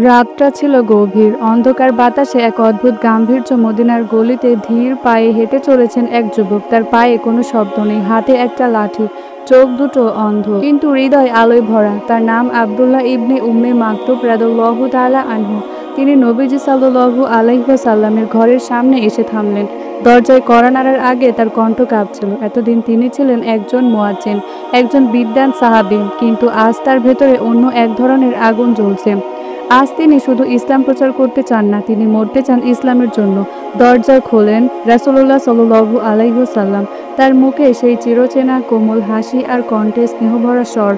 রাতটা ছিল গভীর। অন্ধকার বাতাসে এক অদ্ভুত গাম্ভীর্য। মদিনার গলিতে ধীর পায়ে হেঁটে চলেছেন এক যুবক। তার পায়ে কোনো শব্দ নেই, হাতে একটা লাঠি, চোখ দুটো অন্ধ, কিন্তু হৃদয় আলোয় ভরা। তার নাম আব্দুল্লাহ ইবনে উম্মে মাকতুব রাদিয়াল্লাহু তাআলা আনহু। তিনি নবীজি সাল্লাল্লাহু আলাইহি ওয়াসাল্লামের ঘরের সামনে এসে থামলেন। দরজায় কড়া নাড়ার আগে তার কণ্ঠ কাঁপছিল। এতদিন তিনি ছিলেন একজন মুয়াজ্জিন, একজন বিদ্বান সাহাবী, কিন্তু আজ তার ভেতরে অন্য এক ধরনের আগুন জ্বলছে। আজ তিনি শুধু ইসলাম প্রচার করতে চান না, তিনি মরতে চান ইসলামের জন্য। দরজা খোলেন রাসূলুল্লাহ সাল্লাল্লাহু আলাইহি ওয়াসাল্লাম। তার মুখে সেই চিরচেনা কোমল হাসি আর কণ্ঠে স্নেহভরা স্বর।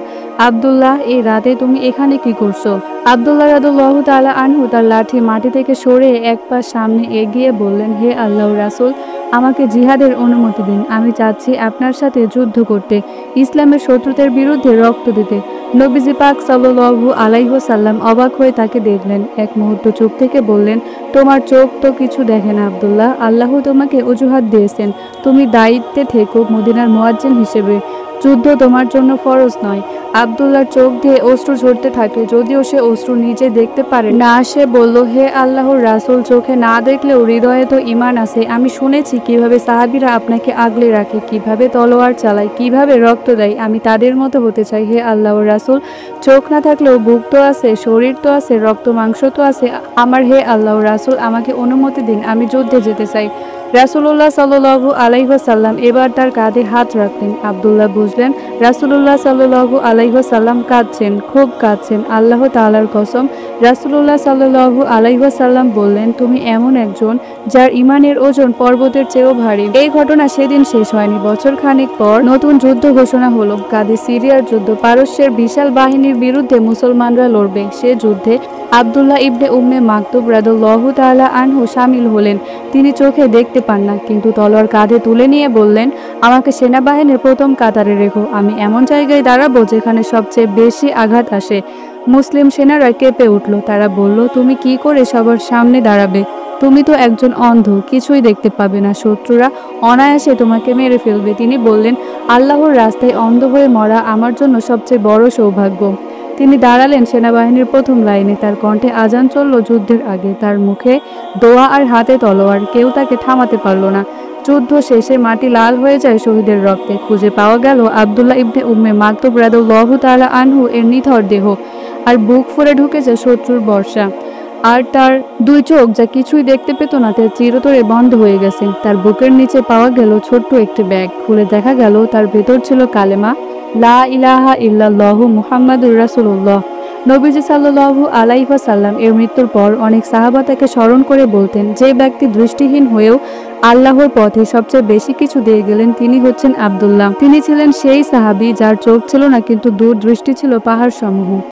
আব্দুল্লাহ, এই রাতে তুমি এখানে কি করছো? আব্দুল্লাহ রাদিয়াল্লাহু তাআলা আনহু তার লাঠি মাটি থেকে সরিয়ে এক পা সামনে এগিয়ে বললেন, হে আল্লাহর রাসূল, আমাকে জিহাদের অনুমতি দিন। আমি চাচ্ছি আপনার সাথে যুদ্ধ করতে, ইসলামের শত্রুদের বিরুদ্ধে রক্ত দিতে। নবীজি পাক সাল্লাল্লাহু আলাইহি ওয়াসাল্লাম অবাক হয়ে তাকে দেখলেন। এক মুহূর্ত চুপ থেকে বললেন, তোমার চোখ তো কিছু দেখে না আব্দুল্লাহ। আল্লাহ তোমাকে অজুহাত দিয়েছেন। তুমি দায়িত্বে থেকো মদিনার মুয়াজ্জিন হিসেবে। যুদ্ধ তোমার জন্য ফরজ নয়। আব্দুল্লাহর চোখ দিয়ে অশ্রু ঝরতে থাকে, যদিও সে অশ্রু নিজে দেখতে পারে না। সে বলল, হে আল্লাহর রাসূল, চোখে না দেখলেও হৃদয়ে তো ঈমান আছে। আমি শুনেছি কিভাবে সাহাবীরা আপনাকে আগলে রাখে, কিভাবে তলোয়ার চালায়, কিভাবে রক্ত দেয়। আমি তাদের মতো হতে চাই। হে আল্লাহর রাসূল, চোখ না থাকলেও বুক তো আছে, শরীর তো আছে, রক্ত মাংস তো আছে আমার। হে আল্লাহর রাসূল, আমাকে অনুমতি দিন, আমি যুদ্ধে যেতে চাই। রাসূলুল্লাহ সাল্লাল্লাহু আলাইহি ওয়াসাল্লাম এবার তার কাঁধে হাত রাখলেন। আব্দুল্লাহ বুঝলেন রাসূলুল্লাহ সাল্লাল্লাহু আলাইহি ওয়াসাল্লাম কাঁদছেন, খুব কাঁদছেন। আল্লাহ তাআলার কসম, রাসূলুল্লাহ সাল্লাল্লাহু আলাইহি ওয়াসাল্লাম বললেন, তুমি এমন একজন যার ঈমানের ওজন পর্বতের চেয়েও ভারী। এই ঘটনা সেদিন শেষ হয়নি। বছর খানেক পর নতুন যুদ্ধ ঘোষণা হলো। কাঁধে সিরিয়ার যুদ্ধ। পারস্যের বিশাল বাহিনীর বিরুদ্ধে মুসলমানরা লড়বে। সে যুদ্ধে আব্দুল্লাহ ইবনে উম্মে মাকতুব রাদিয়াল্লাহু তাআলা আনহু শামিল হলেন। তিনি চোখে দেখতে পান না, কিন্তু তলোয়ার কাঁধে তুলে নিয়ে বললেন, আমাকে সেনাবাহিনীর প্রথম কাতারে রেখো। আমি এমন জায়গায় দাঁড়াবো যেখানে সবচেয়ে বেশি আঘাত আসে। মুসলিম সেনারা কেঁপে উঠল। তারা বলল, তুমি কি করে সবার সামনে দাঁড়াবে? তুমি তো একজন অন্ধ, কিছুই দেখতে পাবে না। শত্রুরা অনায়াসে তোমাকে মেরে ফেলবে। তিনি বললেন, আল্লাহর রাস্তায় অন্ধ হয়ে মরা আমার জন্য সবচেয়ে বড় সৌভাগ্য। তিনি দাঁড়ালেন সেনাবাহিনীর প্রথম লাইনে। তার কণ্ঠে আজান চলল যুদ্ধের আগে, তার মুখে দোয়া আর হাতে তলোয়ার। কেউ তাকে থামাতে পারল না। যুদ্ধ শেষে মাটি লাল হয়ে যায় শহীদের রক্তে। খুঁজে পাওয়া গেল আব্দুল্লাহ ইবনে উম্মে মাকতুব রাদিয়াল্লাহু তাআলা আনহু এর নিথর দেহ, আর বুক ফুঁড়ে ঢুকেছে শত্রুর বর্ষা। আর তার দুই চোখ যা কিছুই দেখতে পেত না, তা চিরতরে বন্ধ হয়ে গেছে। তার বুকের নিচে পাওয়া গেল ছোট্ট একটি ব্যাগ। খুলে দেখা গেল তার ভেতর ছিল কালেমা, লা ইলাহা ইল্লাল্লাহু মুহাম্মাদুর রাসূলুল্লাহ। নবীজি সাল্লাল্লাহু আলাইহি ওয়াসাল্লাম এর মৃত্যুর পর অনেক সাহাবা তাকে স্মরণ করে বলতেন, যে ব্যক্তি দৃষ্টিহীন হয়েও আল্লাহর পথে সবচেয়ে বেশি কিছু দিয়ে গেলেন, তিনি হচ্ছেন আব্দুল্লাহ। তিনি ছিলেন সেই সাহাবী যার চোখ ছিল না, কিন্তু দূরদৃষ্টি ছিল পাহাড় সমূহ।